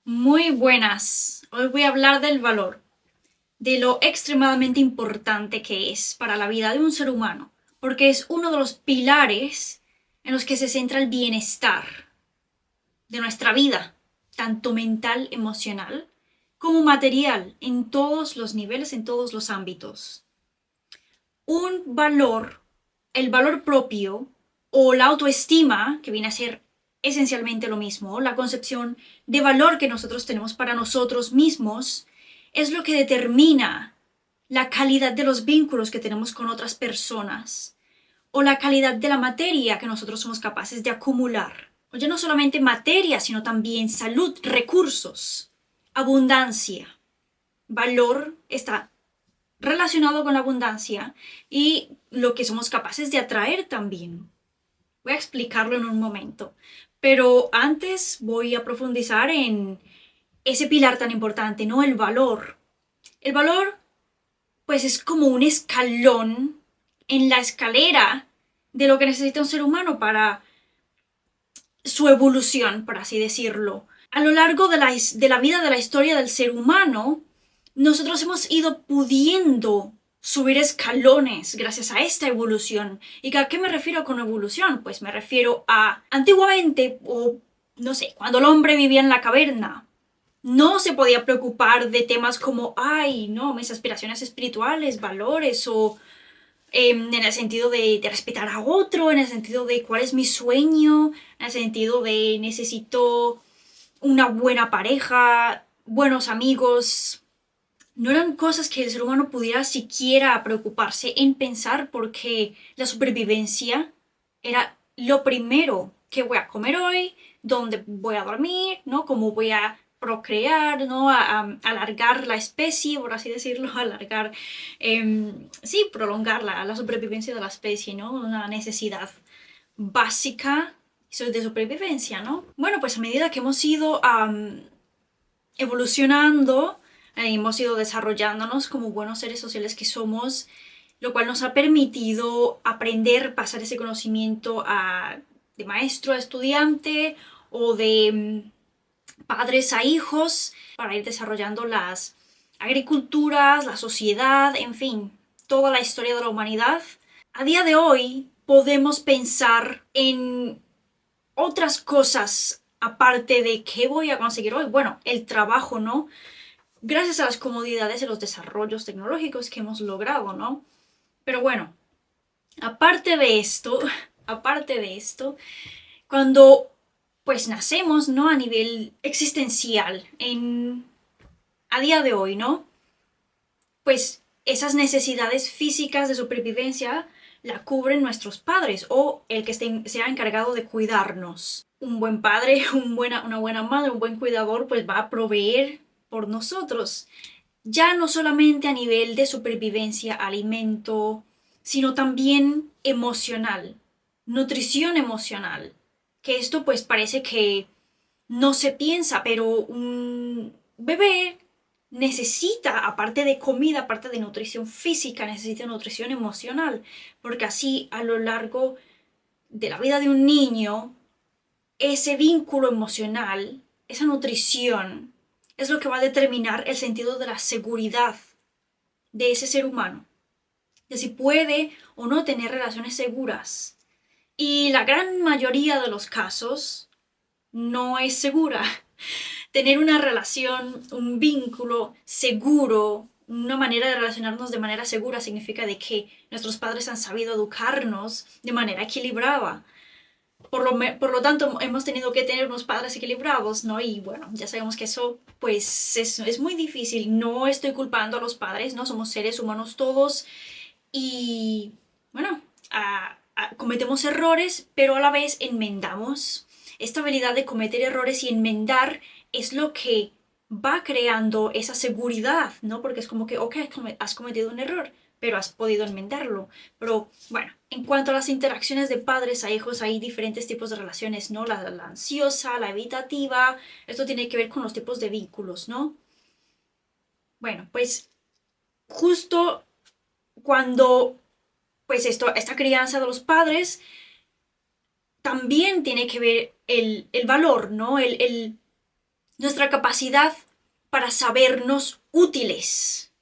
Muy buenas. Hoy voy a hablar del valor, de lo extremadamente importante que es para la vida de un ser humano, porque es uno de los pilares en los que se centra el bienestar de nuestra vida, tanto mental, emocional, como material, en todos los niveles, en todos los ámbitos. Un valor, el valor propio o la autoestima, que viene a ser esencialmente lo mismo, la concepción de valor que nosotros tenemos para nosotros mismos, es lo que determina la calidad de los vínculos que tenemos con otras personas o la calidad de la materia que nosotros somos capaces de acumular. O ya no solamente materia, sino también salud, recursos, abundancia. Valor está relacionado con la abundancia y lo que somos capaces de atraer también. Voy a explicarlo en un momento, pero antes voy a profundizar en ese pilar tan importante, ¿no? El valor. El valor, pues es como un escalón en la escalera de lo que necesita un ser humano para su evolución, por así decirlo. A lo largo de la vida, de la historia del ser humano, nosotros hemos ido pudiendo subir escalones gracias a esta evolución. ¿Y a qué me refiero con evolución? Pues me refiero a antiguamente, o no sé, cuando el hombre vivía en la caverna, no se podía preocupar de temas como, ay, no, mis aspiraciones espirituales, valores o en el sentido de respetar a otro, en el sentido de cuál es mi sueño, en el sentido de necesito una buena pareja, buenos amigos. No eran cosas que el ser humano pudiera siquiera preocuparse en pensar porque la supervivencia era lo primero. ¿Qué voy a comer hoy? ¿Dónde voy a dormir? ¿No? ¿Cómo voy a procrear? ¿No? A alargar la especie, por así decirlo, alargar, sí, prolongar la supervivencia de la especie, ¿no? Una necesidad básica de supervivencia, ¿no? Bueno, pues a medida que hemos ido evolucionando, hemos ido desarrollándonos como buenos seres sociales que somos, lo cual nos ha permitido aprender, pasar ese conocimiento de maestro a estudiante o de padres a hijos para ir desarrollando las agriculturas, la sociedad, en fin, toda la historia de la humanidad. A día de hoy podemos pensar en otras cosas aparte de qué voy a conseguir hoy. Bueno, el trabajo, ¿no? Gracias a las comodidades y los desarrollos tecnológicos que hemos logrado, ¿no? Pero bueno, aparte de esto, aparte de esto, cuando pues nacemos, ¿no? A nivel existencial, a día de hoy, ¿no? Pues esas necesidades físicas de supervivencia la cubren nuestros padres o el que sea encargado de cuidarnos. Un buen padre, una buena madre, un buen cuidador, pues va a proveer por nosotros. Ya no solamente a nivel de supervivencia, alimento, sino también emocional, nutrición emocional. Que esto pues parece que no se piensa, pero un bebé necesita, aparte de comida, aparte de nutrición física, necesita nutrición emocional, porque así a lo largo de la vida de un niño, ese vínculo emocional, esa nutrición, es lo que va a determinar el sentido de la seguridad de ese ser humano, de si puede o no tener relaciones seguras. Y la gran mayoría de los casos no es segura. Tener una relación, un vínculo seguro, una manera de relacionarnos de manera segura significa de que nuestros padres han sabido educarnos de manera equilibrada. Por lo tanto, hemos tenido que tener unos padres equilibrados, ¿no? Y bueno, ya sabemos que eso, pues, es muy difícil. No estoy culpando a los padres, ¿no? Somos seres humanos todos y, bueno, cometemos errores, pero a la vez enmendamos. Esta habilidad de cometer errores y enmendar es lo que va creando esa seguridad, ¿no? Porque es como que, ok, has cometido un error, pero has podido enmendarlo. Pero bueno, en cuanto a las interacciones de padres a hijos, hay diferentes tipos de relaciones, ¿no? La ansiosa, la evitativa, esto tiene que ver con los tipos de vínculos, ¿no? Bueno, pues justo cuando, pues esta crianza de los padres también tiene que ver el valor, ¿no? nuestra capacidad para sabernos útiles,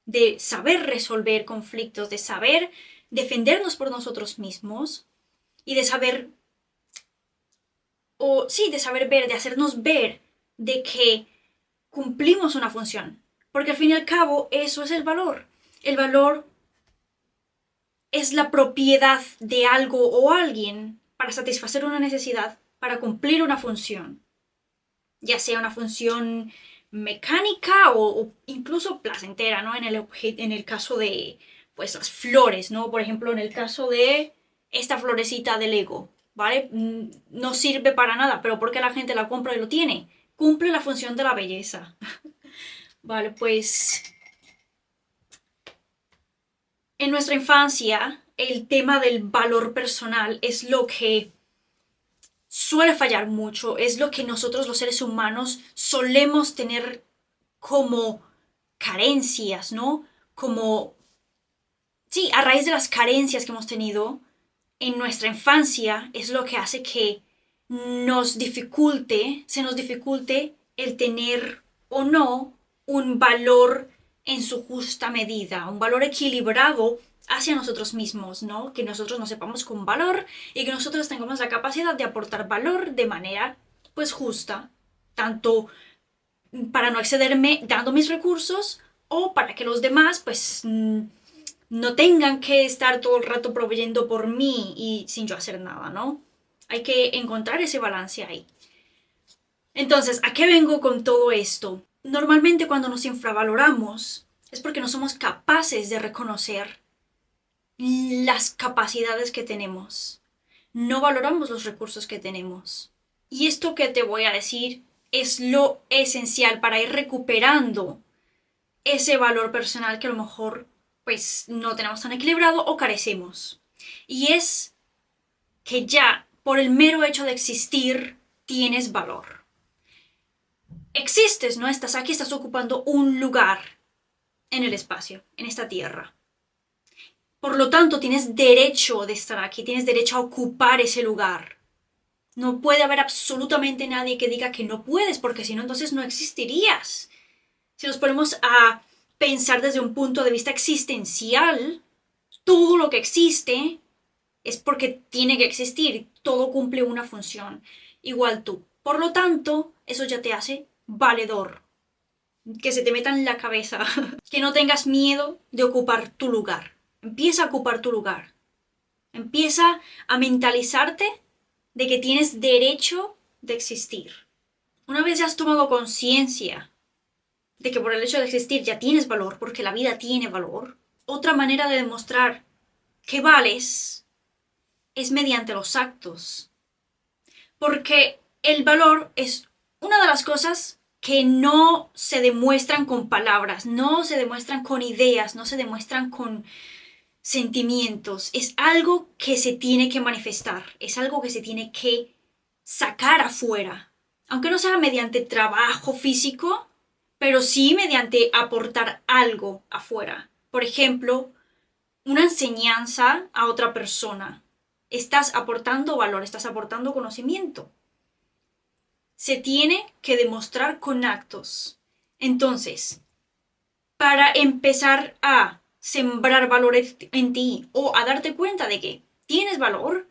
de saber resolver conflictos, de saber defendernos por nosotros mismos y de saber, o sí, de saber ver, de hacernos ver de que cumplimos una función. Porque al fin y al cabo eso es el valor. El valor es la propiedad de algo o alguien para satisfacer una necesidad, para cumplir una función. Ya sea una función mecánica o incluso placentera, ¿no? En el caso de, pues, las flores, ¿no? Por ejemplo, en el caso de esta florecita de Lego, ¿vale? No sirve para nada, pero porque la gente la compra y lo tiene. Cumple la función de la belleza. Vale, pues en nuestra infancia el tema del valor personal es lo que suele fallar mucho, es lo que nosotros los seres humanos solemos tener como carencias, ¿no? Como, sí, a raíz de las carencias que hemos tenido en nuestra infancia es lo que hace que se nos dificulte el tener o no un valor en su justa medida, un valor equilibrado hacia nosotros mismos, ¿no? Que nosotros nos sepamos con valor y que nosotros tengamos la capacidad de aportar valor de manera, pues, justa, tanto para no excederme dando mis recursos o para que los demás, pues, no tengan que estar todo el rato proveyendo por mí y sin yo hacer nada, ¿no? Hay que encontrar ese balance ahí. Entonces, ¿a qué vengo con todo esto? Normalmente cuando nos infravaloramos es porque no somos capaces de reconocer las capacidades que tenemos. No valoramos los recursos que tenemos. Y esto que te voy a decir es lo esencial para ir recuperando ese valor personal que a lo mejor pues no tenemos tan equilibrado o carecemos. Y es que ya por el mero hecho de existir tienes valor. Existes, ¿no? Estás aquí, estás ocupando un lugar en el espacio, en esta tierra. Por lo tanto, tienes derecho de estar aquí, tienes derecho a ocupar ese lugar. No puede haber absolutamente nadie que diga que no puedes, porque si no, entonces no existirías. Si nos ponemos a pensar desde un punto de vista existencial, todo lo que existe es porque tiene que existir, todo cumple una función, igual tú. Por lo tanto, eso ya te hace valedor. Que se te meta en la cabeza. Que no tengas miedo de ocupar tu lugar. Empieza a ocupar tu lugar. Empieza a mentalizarte de que tienes derecho de existir. Una vez ya has tomado conciencia de que por el hecho de existir ya tienes valor, porque la vida tiene valor, otra manera de demostrar que vales es mediante los actos. Porque el valor es una de las cosas que no se demuestran con palabras, no se demuestran con ideas, no se demuestran con sentimientos. Es algo que se tiene que manifestar, es algo que se tiene que sacar afuera. Aunque no sea mediante trabajo físico, pero sí mediante aportar algo afuera. Por ejemplo, una enseñanza a otra persona. Estás aportando valor, estás aportando conocimiento. Se tiene que demostrar con actos. Entonces, para empezar a sembrar valor en ti o a darte cuenta de que tienes valor,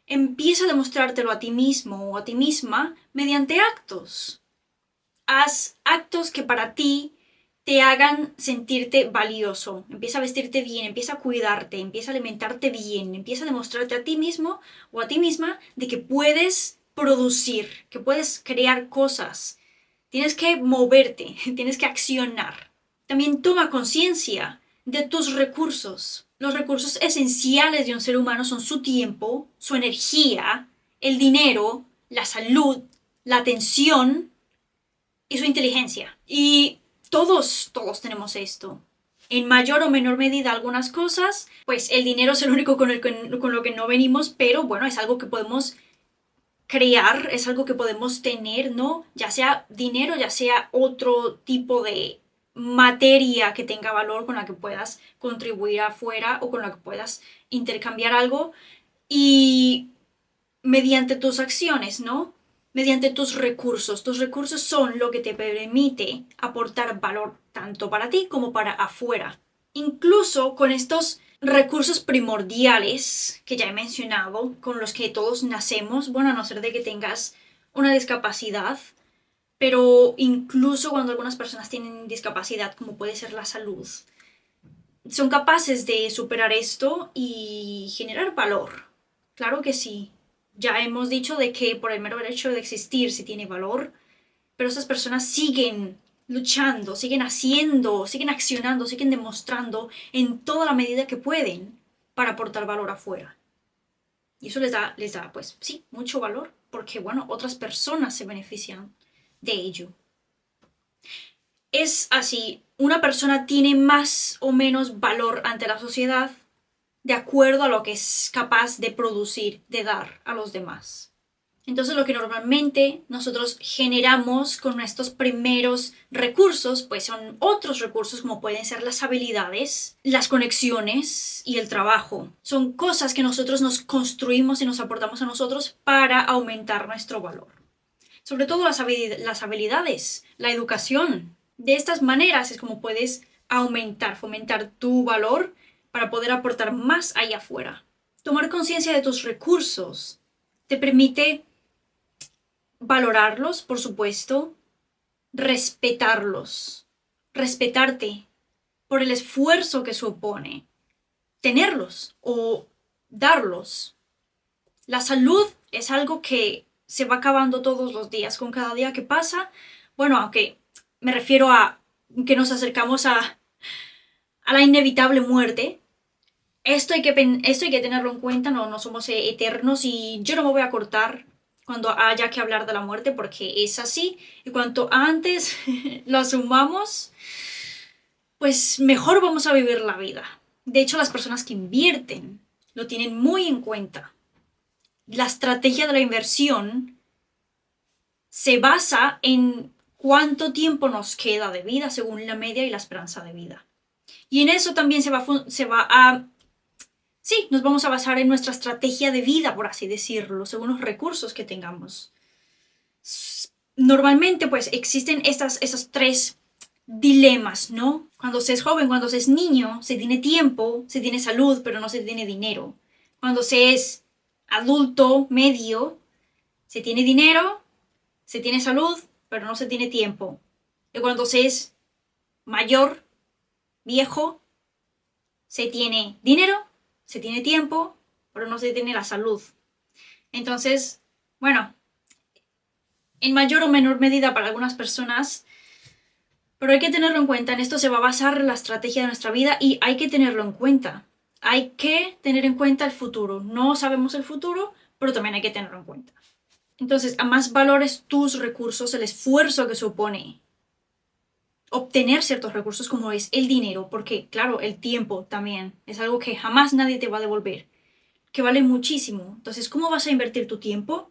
empieza a demostrártelo a ti mismo o a ti misma mediante actos. Haz actos que para ti te hagan sentirte valioso. Empieza a vestirte bien, empieza a cuidarte, empieza a alimentarte bien, empieza a demostrarte a ti mismo o a ti misma de que puedes producir, que puedes crear cosas. Tienes que moverte, tienes que accionar. También toma conciencia de tus recursos. Los recursos esenciales de un ser humano son su tiempo, su energía, el dinero, la salud, la atención y su inteligencia. Y todos tenemos esto. En mayor o menor medida algunas cosas, pues el dinero es el único con lo que no venimos, pero bueno, es algo que podemos crear, es algo que podemos tener, ¿no? Ya sea dinero, ya sea otro tipo de materia que tenga valor con la que puedas contribuir afuera o con la que puedas intercambiar algo y mediante tus acciones, ¿no? mediante tus recursos. Tus recursos son lo que te permite aportar valor tanto para ti como para afuera. Incluso con estos recursos primordiales que ya he mencionado, con los que todos nacemos, bueno, a no ser de que tengas una discapacidad, pero incluso cuando algunas personas tienen discapacidad, como puede ser la salud, son capaces de superar esto y generar valor. Claro que sí. Ya hemos dicho de que por el mero hecho de existir sí tiene valor, pero esas personas siguen luchando, siguen haciendo, siguen accionando, siguen demostrando en toda la medida que pueden para aportar valor afuera. Y eso les da, pues sí, mucho valor, porque bueno, otras personas se benefician de ello. Es así, una persona tiene más o menos valor ante la sociedad de acuerdo a lo que es capaz de producir, de dar a los demás. Entonces lo que normalmente nosotros generamos con estos primeros recursos, pues son otros recursos como pueden ser las habilidades, las conexiones y el trabajo. Son cosas que nosotros nos construimos y nos aportamos a nosotros para aumentar nuestro valor. Sobre todo las habilidades, la educación. De estas maneras es como puedes aumentar, fomentar tu valor para poder aportar más allá afuera. Tomar conciencia de tus recursos te permite valorarlos, por supuesto, respetarlos, respetarte por el esfuerzo que supone tenerlos o darlos. La salud es algo que se va acabando todos los días, con cada día que pasa. Bueno, aunque me refiero a que nos acercamos a la inevitable muerte. Esto hay que tenerlo en cuenta, no somos eternos y yo no me voy a cortar cuando haya que hablar de la muerte porque es así y cuanto antes lo asumamos, pues mejor vamos a vivir la vida. De hecho, las personas que invierten lo tienen muy en cuenta. La estrategia de la inversión se basa en cuánto tiempo nos queda de vida según la media y la esperanza de vida. Y en eso también sí, nos vamos a basar en nuestra estrategia de vida, por así decirlo, según los recursos que tengamos. Normalmente, pues, existen esos tres dilemas, ¿no? Cuando se es joven, cuando se es niño, se tiene tiempo, se tiene salud, pero no se tiene dinero. Cuando se es adulto, medio, se tiene dinero, se tiene salud, pero no se tiene tiempo. Y cuando se es mayor, viejo, se tiene dinero, se tiene tiempo, pero no se tiene la salud. Entonces, bueno, en mayor o menor medida para algunas personas, pero hay que tenerlo en cuenta. En esto se va a basar la estrategia de nuestra vida y hay que tenerlo en cuenta. Hay que tener en cuenta el futuro. No sabemos el futuro, pero también hay que tenerlo en cuenta. Entonces, a más valores tus recursos, el esfuerzo que supone obtener ciertos recursos como es el dinero, porque claro, el tiempo también es algo que jamás nadie te va a devolver, que vale muchísimo. Entonces, ¿cómo vas a invertir tu tiempo?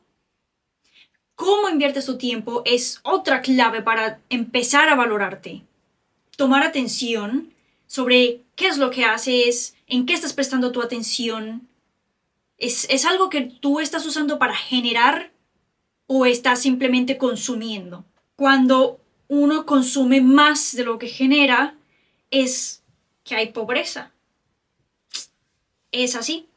¿Cómo inviertes tu tiempo? Es otra clave para empezar a valorarte. Tomar atención sobre qué es lo que haces, en qué estás prestando tu atención. ¿Es algo que tú estás usando para generar o estás simplemente consumiendo? Cuando uno consume más de lo que genera, es que hay pobreza. Es así.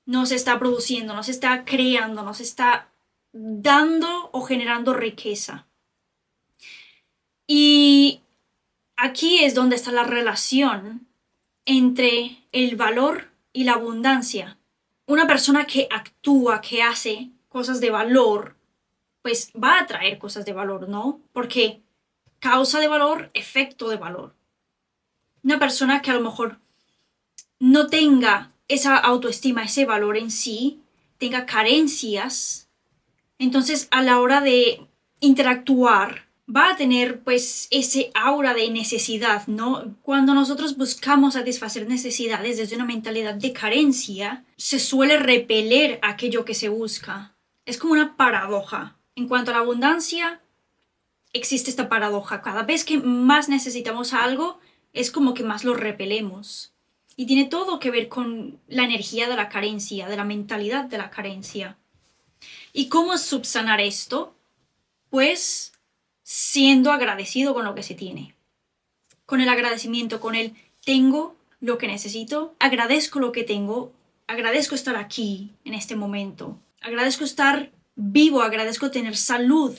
No se está produciendo, no se está creando, no se está dando o generando riqueza. Y aquí es donde está la relación entre el valor y la abundancia. Una persona que actúa, que hace cosas de valor, pues va a traer cosas de valor, ¿no? Porque causa de valor, efecto de valor. Una persona que a lo mejor no tenga esa autoestima, ese valor en sí, tenga carencias, entonces a la hora de interactuar va a tener pues ese aura de necesidad, ¿no? Cuando nosotros buscamos satisfacer necesidades desde una mentalidad de carencia, se suele repeler aquello que se busca. Es como una paradoja. En cuanto a la abundancia, existe esta paradoja. Cada vez que más necesitamos algo, es como que más lo repelemos. Y tiene todo que ver con la energía de la carencia, de la mentalidad de la carencia. ¿Y cómo subsanar esto? Pues siendo agradecido con lo que se tiene. Con el agradecimiento, con el tengo lo que necesito, agradezco lo que tengo, agradezco estar aquí en este momento, agradezco estar vivo, agradezco tener salud,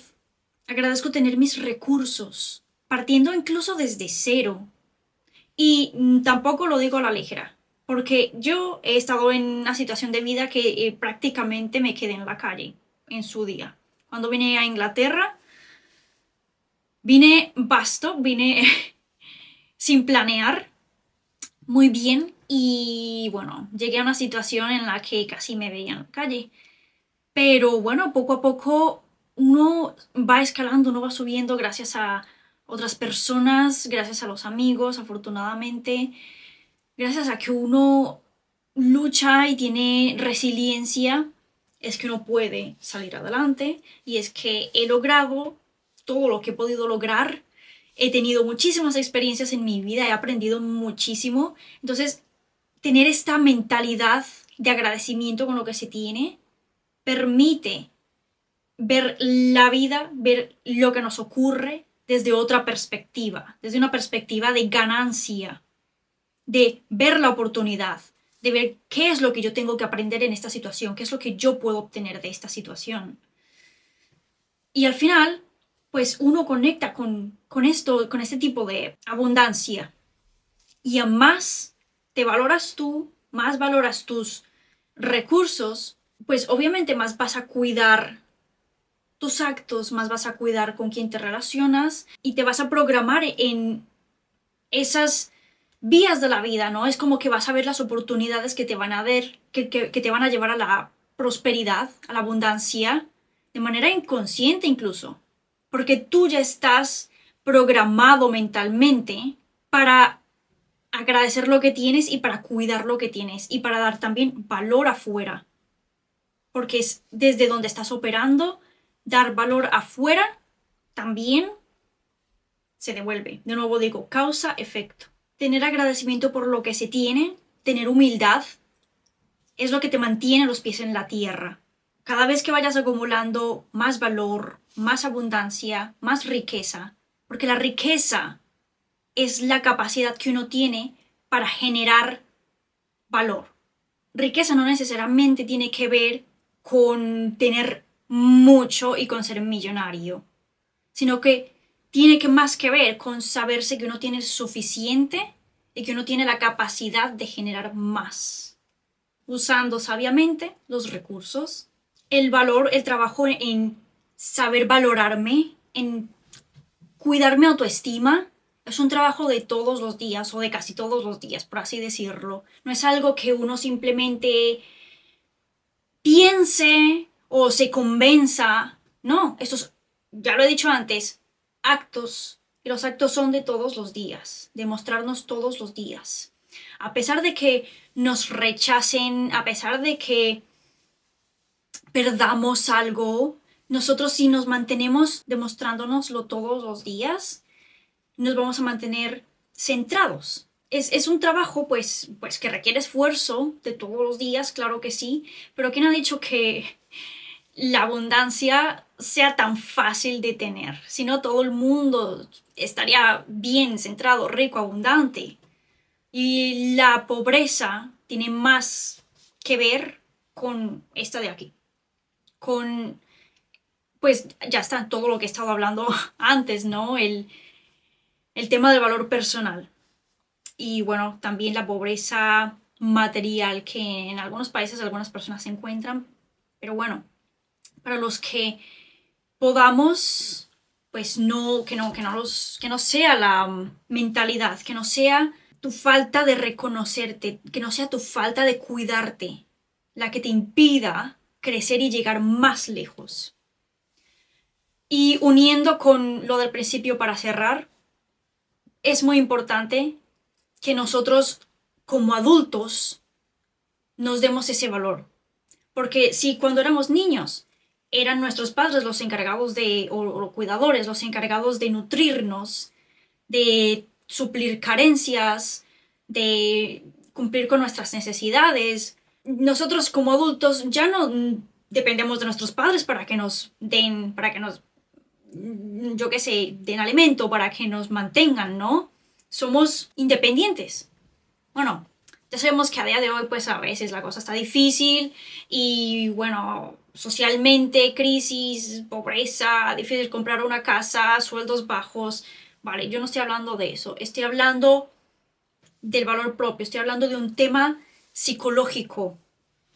agradezco tener mis recursos, partiendo incluso desde cero. Y tampoco lo digo a la ligera, porque yo he estado en una situación de vida que prácticamente me quedé en la calle en su día. Cuando vine a Inglaterra, vine sin planear muy bien y bueno, llegué a una situación en la que casi me veía en la calle. Pero bueno, poco a poco uno va escalando, uno va subiendo gracias a otras personas, gracias a los amigos, afortunadamente, gracias a que uno lucha y tiene resiliencia, es que uno puede salir adelante y es que he logrado todo lo que he podido lograr. He tenido muchísimas experiencias en mi vida, he aprendido muchísimo. Entonces, tener esta mentalidad de agradecimiento con lo que se tiene permite ver la vida, ver lo que nos ocurre desde otra perspectiva, desde una perspectiva de ganancia, de ver la oportunidad, de ver qué es lo que yo tengo que aprender en esta situación, qué es lo que yo puedo obtener de esta situación. Y al final, pues uno conecta con esto, con este tipo de abundancia. Y a más te valoras tú, más valoras tus recursos, pues obviamente más vas a cuidar tus actos, más vas a cuidar con quién te relacionas y te vas a programar en esas vías de la vida, ¿no? Es como que vas a ver las oportunidades que te van a ver, que te van a llevar a la prosperidad, a la abundancia, de manera inconsciente incluso, porque tú ya estás programado mentalmente para agradecer lo que tienes y para cuidar lo que tienes y para dar también valor afuera, porque es desde donde estás operando, dar valor afuera también se devuelve. De nuevo digo, causa-efecto. Tener agradecimiento por lo que se tiene, tener humildad, es lo que te mantiene los pies en la tierra. Cada vez que vayas acumulando más valor, más abundancia, más riqueza, porque la riqueza es la capacidad que uno tiene para generar valor. Riqueza no necesariamente tiene que ver con tener mucho y con ser millonario, sino que tiene que más que ver con saberse que uno tiene suficiente y que uno tiene la capacidad de generar más, usando sabiamente los recursos, el valor, el trabajo en saber valorarme, en cuidar mi autoestima. Es un trabajo de todos los días o de casi todos los días, por así decirlo. No es algo que uno simplemente piense o se convenza. No, estos, ya lo he dicho antes, actos. Y los actos son de todos los días, de mostrarnos todos los días. A pesar de que nos rechacen, a pesar de que perdamos algo, nosotros si nos mantenemos demostrándonoslo todos los días, nos vamos a mantener centrados. Es un trabajo pues que requiere esfuerzo de todos los días, claro que sí, pero ¿quién ha dicho que la abundancia sea tan fácil de tener? Si no, todo el mundo estaría bien centrado, rico, abundante. Y la pobreza tiene más que ver con esta de aquí, con pues ya está todo lo que he estado hablando antes, ¿no? El tema del valor personal y bueno, también la pobreza material que en algunos países algunas personas se encuentran, pero bueno, para los que podamos, pues no, que no sea la mentalidad, que no sea tu falta de reconocerte, que no sea tu falta de cuidarte, la que te impida crecer y llegar más lejos. Y uniendo con lo del principio para cerrar, es muy importante que nosotros como adultos nos demos ese valor. Porque si cuando éramos niños eran nuestros padres los encargados de, o cuidadores, los encargados de nutrirnos, de suplir carencias, de cumplir con nuestras necesidades, nosotros como adultos ya no dependemos de nuestros padres para que nos den, yo qué sé, den alimento, para que nos mantengan, ¿no? Somos independientes. Bueno, ya sabemos que a día de hoy pues a veces la cosa está difícil y bueno, socialmente, crisis, pobreza, difícil comprar una casa, sueldos bajos. Vale, yo no estoy hablando de eso, estoy hablando del valor propio, estoy hablando de un tema psicológico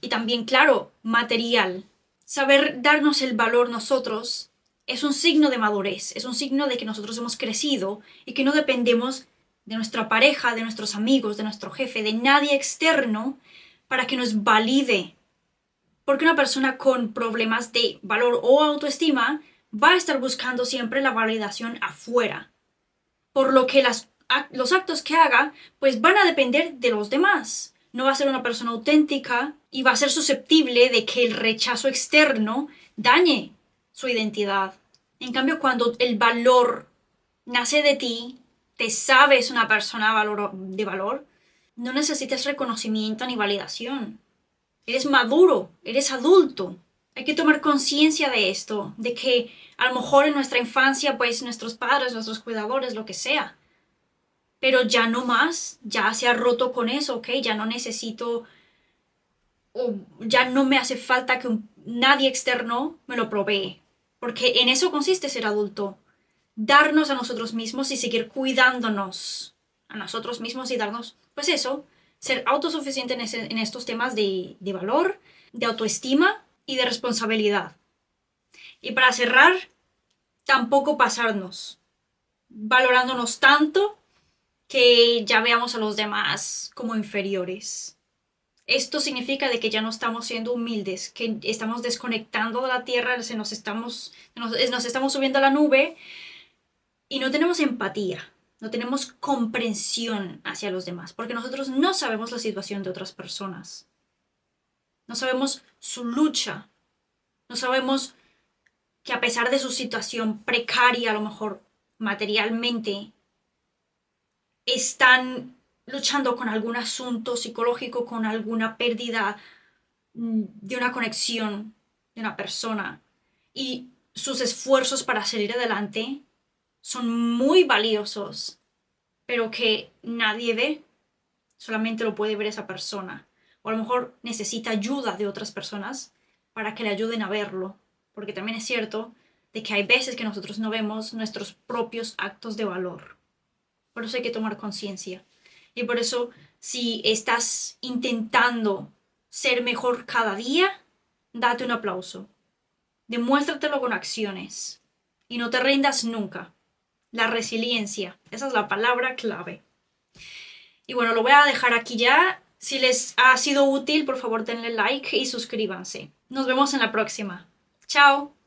y también, claro, material. Saber darnos el valor nosotros es un signo de madurez, es un signo de que nosotros hemos crecido y que no dependemos de nuestra pareja, de nuestros amigos, de nuestro jefe, de nadie externo para que nos valide. Porque una persona con problemas de valor o autoestima va a estar buscando siempre la validación afuera. Por lo que los actos que haga pues van a depender de los demás. No va a ser una persona auténtica y va a ser susceptible de que el rechazo externo dañe su identidad. En cambio, cuando el valor nace de ti, te sabes una persona de valor, no necesitas reconocimiento ni validación. Eres maduro, eres adulto. Hay que tomar conciencia de esto, de que a lo mejor en nuestra infancia, pues nuestros padres, nuestros cuidadores, lo que sea, pero ya no más, ya se ha roto con eso, ¿ok? Ya no necesito o ya no me hace falta que nadie externo me lo provee, porque en eso consiste ser adulto, darnos a nosotros mismos y seguir cuidándonos a nosotros mismos y darnos, pues eso, ser autosuficiente en estos temas de valor, de autoestima y de responsabilidad. Y para cerrar, tampoco pasarnos, valorándonos tanto que ya veamos a los demás como inferiores. Esto significa de que ya no estamos siendo humildes, que estamos desconectando de la tierra, nos estamos subiendo a la nube y no tenemos empatía, no tenemos comprensión hacia los demás, porque nosotros no sabemos la situación de otras personas, no sabemos su lucha, no sabemos que a pesar de su situación precaria, a lo mejor materialmente, están luchando con algún asunto psicológico, con alguna pérdida de una conexión de una persona. Y sus esfuerzos para salir adelante son muy valiosos, pero que nadie ve, solamente lo puede ver esa persona. O a lo mejor necesita ayuda de otras personas para que le ayuden a verlo, porque también es cierto de que hay veces que nosotros no vemos nuestros propios actos de valor. Por eso hay que tomar conciencia. Y por eso, si estás intentando ser mejor cada día, date un aplauso. Demuéstratelo con acciones. Y no te rindas nunca. La resiliencia, esa es la palabra clave. Y bueno, lo voy a dejar aquí ya. Si les ha sido útil, por favor denle like y suscríbanse. Nos vemos en la próxima. Chao.